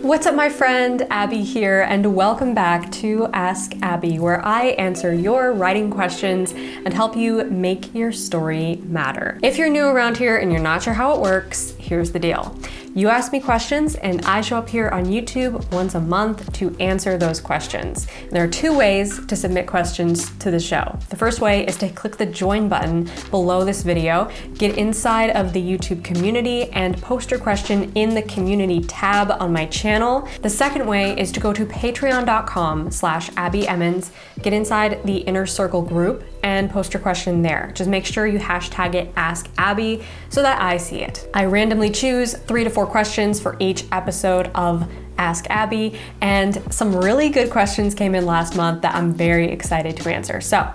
What's up, my friend? Abbie here, and welcome back to Ask Abbie, where I answer your writing questions and help you make your story matter. If you're new around here and you're not sure how it works, here's the deal. You ask me questions and I show up here on YouTube once a month to answer those questions. There are two ways to submit questions to the show. The first way is to click the join button below this video, get inside of the YouTube community and post your question in the community tab on my channel. The second way is to go to patreon.com/Abbie Emmons, get inside the inner circle group and post your question there. Just make sure you hashtag it AskAbbie so that I see it. I randomly choose 3 to 4 questions for each episode of Ask Abbie, and some really good questions came in last month that I'm very excited to answer. So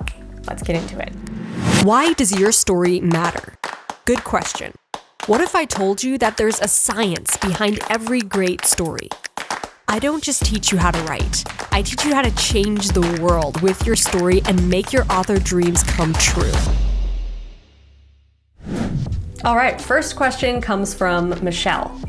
let's get into it. Why does your story matter? Good question. What if I told you that there's a science behind every great story? I don't just teach you how to write. I teach you how to change the world with your story and make your author dreams come true. All right, first question comes from Michelle.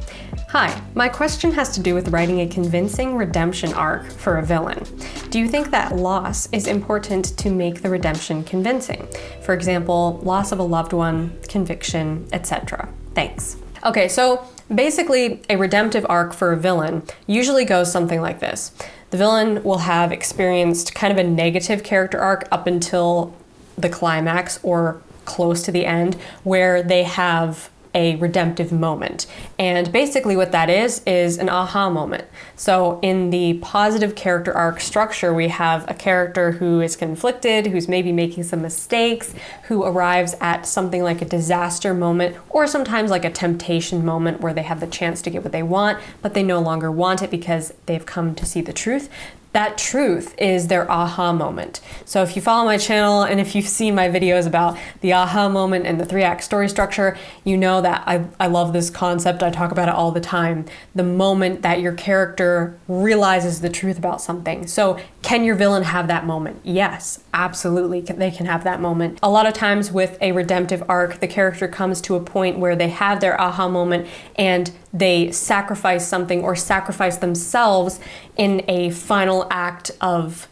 Hi, my question has to do with writing a convincing redemption arc for a villain. Do you think that loss is important to make the redemption convincing? For example, loss of a loved one, conviction, etc. Thanks. Okay, so basically a redemptive arc for a villain usually goes something like this. The villain will have experienced kind of a negative character arc up until the climax or close to the end, where they have a redemptive moment. And basically what that is an aha moment. So in the positive character arc structure, we have a character who is conflicted, who's maybe making some mistakes, who arrives at something like a disaster moment, or sometimes like a temptation moment where they have the chance to get what they want, but they no longer want it because they've come to see the truth. That truth is their aha moment. So if you follow my channel and if you've seen my videos about the aha moment and the 3-act story structure, you know that I love this concept. I talk about it all the time. The moment that your character realizes the truth about something. So can your villain have that moment? Yes, absolutely. They can have that moment. A lot of times with a redemptive arc, the character comes to a point where they have their aha moment and they sacrifice something or sacrifice themselves in a final act of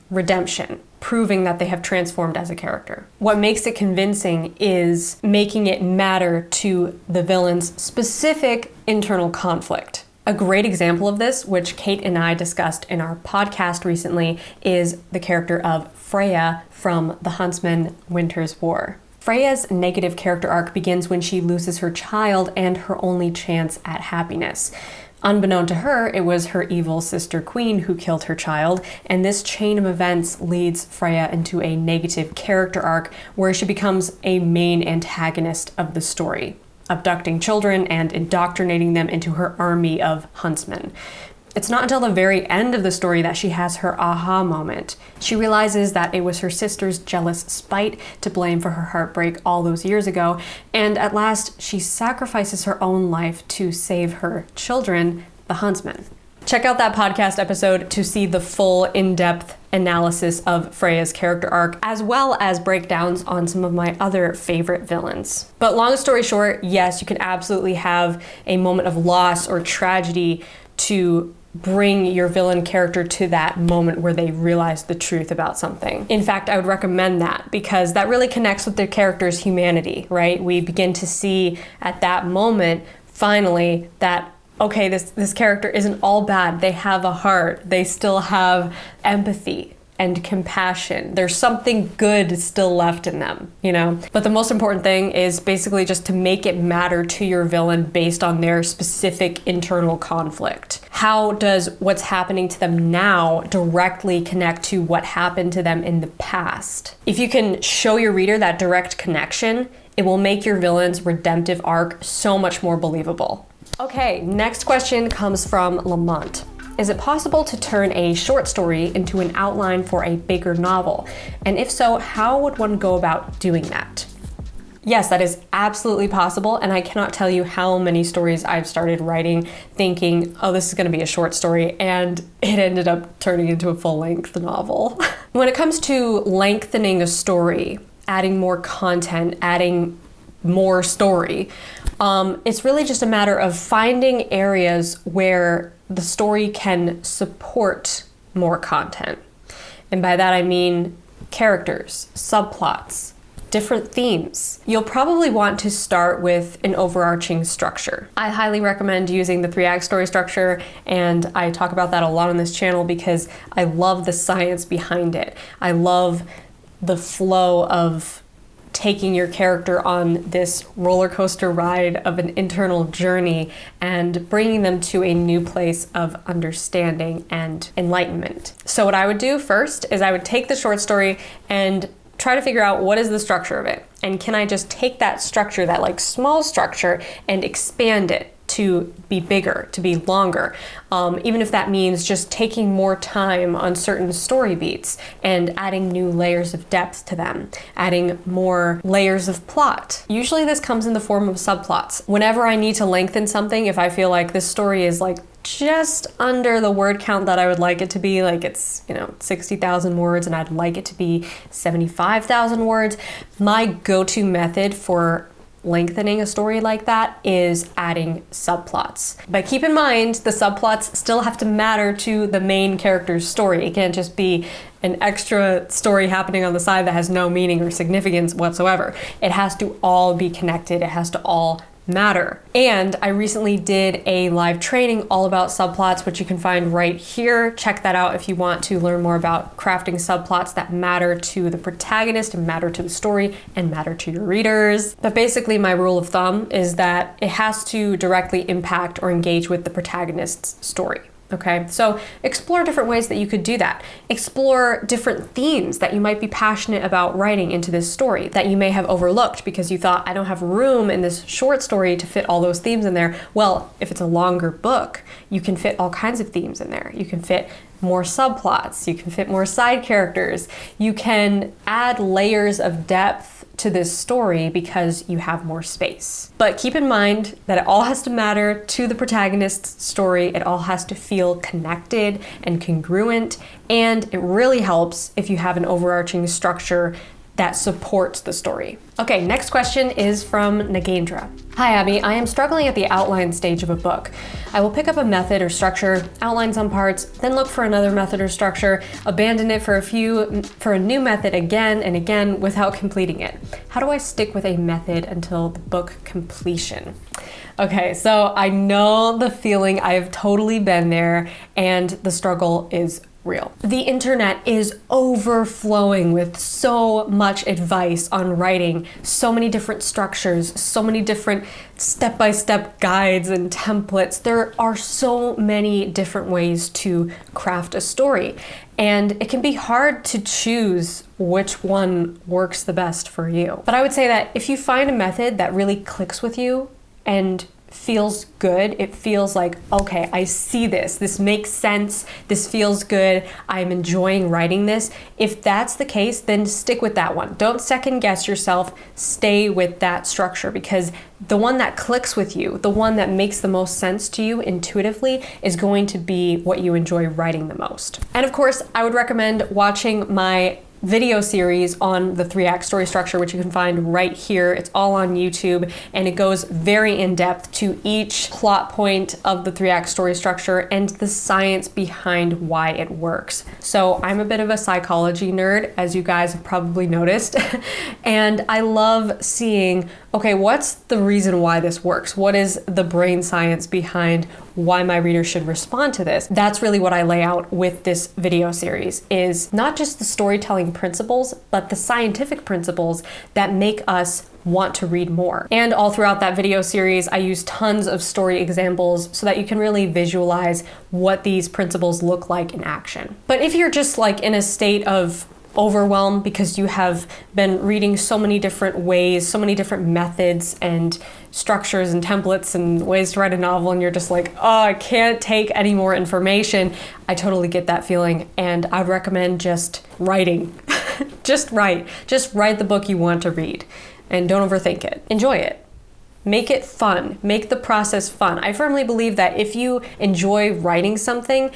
redemption, proving that they have transformed as a character. What makes it convincing is making it matter to the villain's specific internal conflict. A great example of this, which Kate and I discussed in our podcast recently, is the character of Freya from The Huntsman Winter's War. Freya's negative character arc begins when she loses her child and her only chance at happiness. Unbeknown to her, it was her evil sister Queen who killed her child, and this chain of events leads Freya into a negative character arc where she becomes a main antagonist of the story, abducting children and indoctrinating them into her army of huntsmen. It's not until the very end of the story that she has her aha moment. She realizes that it was her sister's jealous spite to blame for her heartbreak all those years ago, and at last she sacrifices her own life to save her children, the huntsmen. Check out that podcast episode to see the full in-depth analysis of Freya's character arc, as well as breakdowns on some of my other favorite villains. But long story short, yes, you can absolutely have a moment of loss or tragedy to bring your villain character to that moment where they realize the truth about something. In fact, I would recommend that because that really connects with their character's humanity, right? We begin to see at that moment, finally, that okay, this character isn't all bad. They have a heart. They still have empathy and compassion. There's something good still left in them, you know? But the most important thing is basically just to make it matter to your villain based on their specific internal conflict. How does what's happening to them now directly connect to what happened to them in the past? If you can show your reader that direct connection, it will make your villain's redemptive arc so much more believable. Okay, next question comes from Lamont. Is it possible to turn a short story into an outline for a bigger novel? And if so, how would one go about doing that? Yes, that is absolutely possible, and I cannot tell you how many stories I've started writing thinking, oh, this is going to be a short story, and it ended up turning into a full-length novel. When it comes to lengthening a story, adding more content, adding more story, it's really just a matter of finding areas where the story can support more content. And by that I mean characters, subplots, different themes. You'll probably want to start with an overarching structure. I highly recommend using the 3-act story structure, and I talk about that a lot on this channel because I love the science behind it. I love the flow of taking your character on this roller coaster ride of an internal journey and bringing them to a new place of understanding and enlightenment. So what I would do first is I would take the short story and try to figure out what is the structure of it. And can I just take that structure, that like small structure, and expand it to be bigger, to be longer, even if that means just taking more time on certain story beats and adding new layers of depth to them, adding more layers of plot. Usually this comes in the form of subplots. Whenever I need to lengthen something, if I feel like this story is like just under the word count that I would like it to be, like it's, 60,000 words and I'd like it to be 75,000 words, my go-to method for lengthening a story like that is adding subplots. But keep in mind, the subplots still have to matter to the main character's story. It can't just be an extra story happening on the side that has no meaning or significance whatsoever. It has to all be connected. It has to all matter. And I recently did a live training all about subplots, which you can find right here. Check that out if you want to learn more about crafting subplots that matter to the protagonist and matter to the story and matter to your readers. But basically my rule of thumb is that it has to directly impact or engage with the protagonist's story. Okay, so explore different ways that you could do that. Explore different themes that you might be passionate about writing into this story that you may have overlooked because you thought, I don't have room in this short story to fit all those themes in there. Well, if it's a longer book, you can fit all kinds of themes in there. You can fit more subplots, you can fit more side characters, you can add layers of depth to this story because you have more space. But keep in mind that it all has to matter to the protagonist's story. It all has to feel connected and congruent, and it really helps if you have an overarching structure that supports the story. Okay, next question is from Nagendra. Hi Abbie, I am struggling at the outline stage of a book. I will pick up a method or structure, outline some parts, then look for another method or structure, abandon it for a new method again and again without completing it. How do I stick with a method until the book completion? Okay, so I know the feeling. I've totally been there, and the struggle is real. The internet is overflowing with so much advice on writing, so many different structures, so many different step-by-step guides and templates. There are so many different ways to craft a story, and it can be hard to choose which one works the best for you. But I would say that if you find a method that really clicks with you and feels good, it feels like, okay, I see this makes sense, this feels good, I'm enjoying writing this. If that's the case, then stick with that one. Don't second guess yourself, stay with that structure, because the one that clicks with you, the one that makes the most sense to you intuitively, is going to be what you enjoy writing the most. And of course, I would recommend watching my video series on the 3-act story structure, which you can find right here. It's all on YouTube, and it goes very in depth to each plot point of the 3-act story structure and the science behind why it works. So I'm a bit of a psychology nerd, as you guys have probably noticed, and I love seeing, okay, what's the reason why this works? What is the brain science behind why my reader should respond to this? That's really what I lay out with this video series, is not just the storytelling principles, but the scientific principles that make us want to read more. And all throughout that video series, I use tons of story examples so that you can really visualize what these principles look like in action. But if you're just like in a state of overwhelm because you have been reading so many different ways, so many different methods and structures and templates and ways to write a novel, and you're just like, oh, I can't take any more information, I totally get that feeling, and I'd recommend just writing. Just write the book you want to read, and don't overthink it. Enjoy it. Make it fun. Make the process fun. I firmly believe that if you enjoy writing something,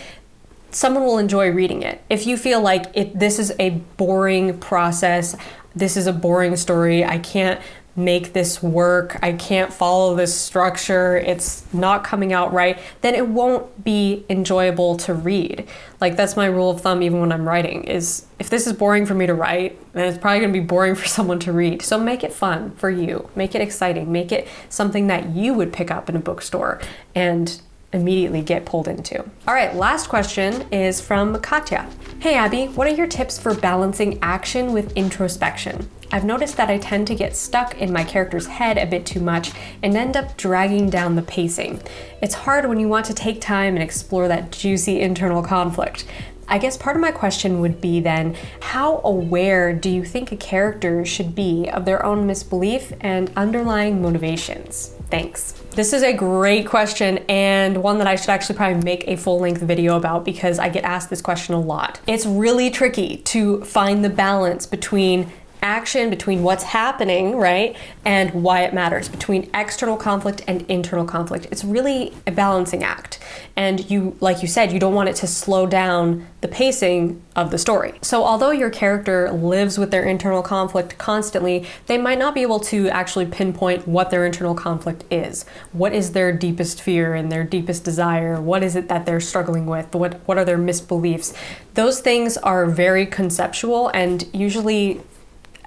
someone will enjoy reading it. If you feel like this is a boring process, this is a boring story, I can't make this work, I can't follow this structure, it's not coming out right, then it won't be enjoyable to read. Like, that's my rule of thumb even when I'm writing, is if this is boring for me to write, then it's probably gonna be boring for someone to read. So make it fun for you, make it exciting, make it something that you would pick up in a bookstore and immediately get pulled into. All right, last question is from Katya. Hey Abbie, what are your tips for balancing action with introspection? I've noticed that I tend to get stuck in my character's head a bit too much and end up dragging down the pacing. It's hard when you want to take time and explore that juicy internal conflict. I guess part of my question would be then, how aware do you think a character should be of their own misbelief and underlying motivations? Thanks. This is a great question, and one that I should actually probably make a full-length video about because I get asked this question a lot. It's really tricky to find the balance between action, between what's happening, right, and why it matters, between external conflict and internal conflict. It's really a balancing act. And you, like you said, you don't want it to slow down the pacing of the story. So although your character lives with their internal conflict constantly, they might not be able to actually pinpoint what their internal conflict is. What is their deepest fear and their deepest desire? What is it that they're struggling with? What are their misbeliefs? Those things are very conceptual, and usually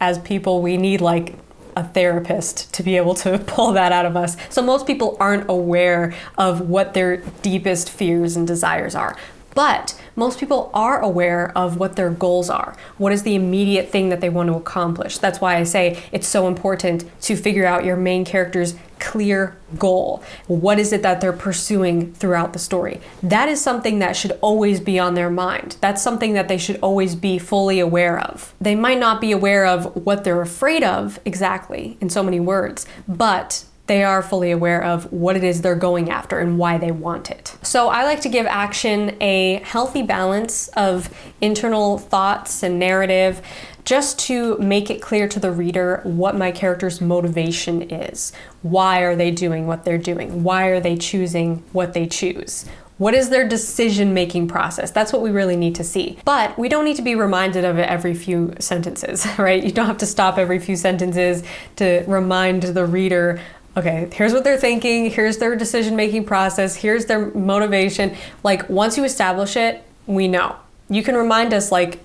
as people, we need like a therapist to be able to pull that out of us. So most people aren't aware of what their deepest fears and desires are. But most people are aware of what their goals are. What is the immediate thing that they want to accomplish? That's why I say it's so important to figure out your main character's clear goal. What is it that they're pursuing throughout the story? That is something that should always be on their mind. That's something that they should always be fully aware of. They might not be aware of what they're afraid of exactly in so many words, but they are fully aware of what it is they're going after and why they want it. So I like to give action a healthy balance of internal thoughts and narrative, just to make it clear to the reader what my character's motivation is. Why are they doing what they're doing? Why are they choosing what they choose? What is their decision-making process? That's what we really need to see. But we don't need to be reminded of it every few sentences, right? You don't have to stop every few sentences to remind the reader, okay, here's what they're thinking, here's their decision-making process, here's their motivation. Like, once you establish it, we know. You can remind us like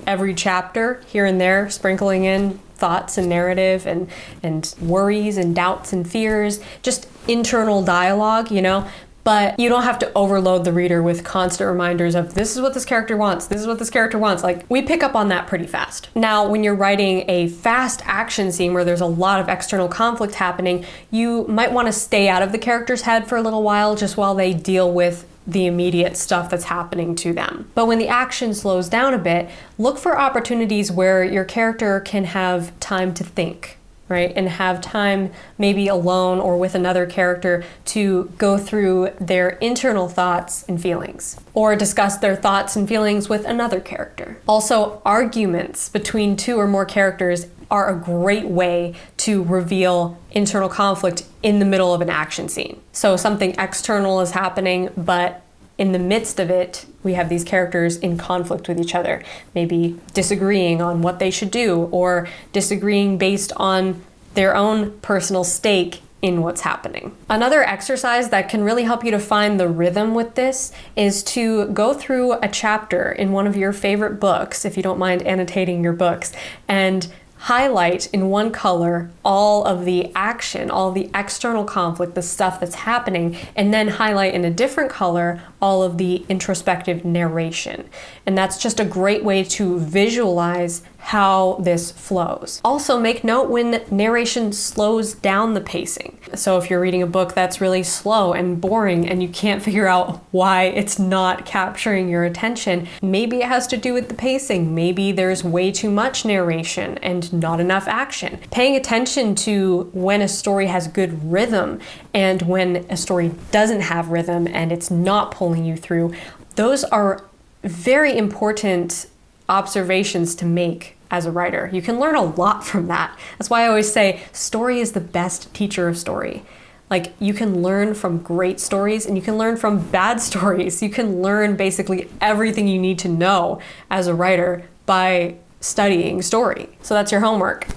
every chapter here and there, sprinkling in thoughts and narrative and worries and doubts and fears, just internal dialogue, you know? But you don't have to overload the reader with constant reminders of this is what this character wants, this is what this character wants. Like, we pick up on that pretty fast. Now, when you're writing a fast action scene where there's a lot of external conflict happening, you might want to stay out of the character's head for a little while, just while they deal with the immediate stuff that's happening to them. But when the action slows down a bit, look for opportunities where your character can have time to think, right? And have time maybe alone or with another character to go through their internal thoughts and feelings, or discuss their thoughts and feelings with another character. Also, arguments between two or more characters are a great way to reveal internal conflict in the middle of an action scene. So something external is happening, but in the midst of it, we have these characters in conflict with each other, maybe disagreeing on what they should do, or disagreeing based on their own personal stake in what's happening. Another exercise that can really help you to find the rhythm with this is to go through a chapter in one of your favorite books, if you don't mind annotating your books, and highlight in one color all of the action, all of the external conflict, the stuff that's happening, and then highlight in a different color all of the introspective narration. And that's just a great way to visualize how this flows. Also, make note when narration slows down the pacing. So if you're reading a book that's really slow and boring and you can't figure out why it's not capturing your attention, maybe it has to do with the pacing. Maybe there's way too much narration and not enough action. Paying attention to when a story has good rhythm and when a story doesn't have rhythm and it's not pulling you through, those are very important observations to make as a writer. You can learn a lot from that. That's why I always say story is the best teacher of story. Like, you can learn from great stories and you can learn from bad stories. You can learn basically everything you need to know as a writer by studying story. So that's your homework.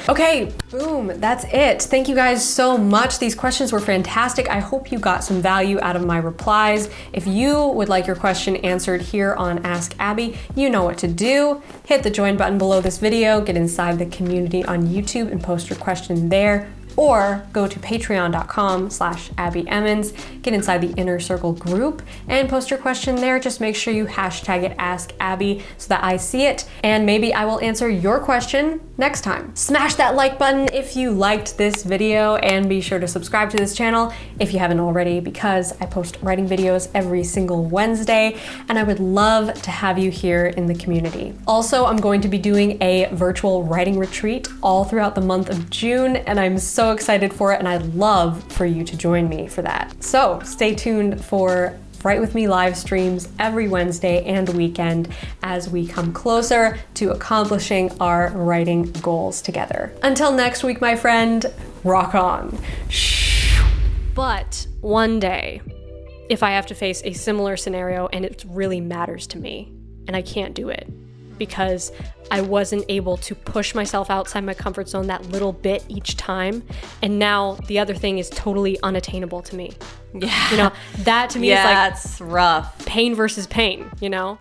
Okay, boom, that's it. Thank you guys so much. These questions were fantastic. I hope you got some value out of my replies. If you would like your question answered here on Ask Abby, you know what to do. Hit the join button below this video, get inside the community on YouTube and post your question there. Or go to patreon.com/Abbie Emmons, get inside the Inner Circle group and post your question there. Just make sure you hashtag it Ask Abby so that I see it, and maybe I will answer your question next time. Smash that like button if you liked this video, and be sure to subscribe to this channel if you haven't already, because I post writing videos every single Wednesday, and I would love to have you here in the community. Also, I'm going to be doing a virtual writing retreat all throughout the month of June, and I'm so excited for it, and I'd love for you to join me for that. So stay tuned for Write With Me live streams every Wednesday and weekend as we come closer to accomplishing our writing goals together. Until next week, my friend, rock on. But one day, if I have to face a similar scenario and it really matters to me and I can't do it because I wasn't able to push myself outside my comfort zone that little bit each time, and now the other thing is totally unattainable to me. Yeah. You know, that to me is like, it's rough. pain versus pain, you know?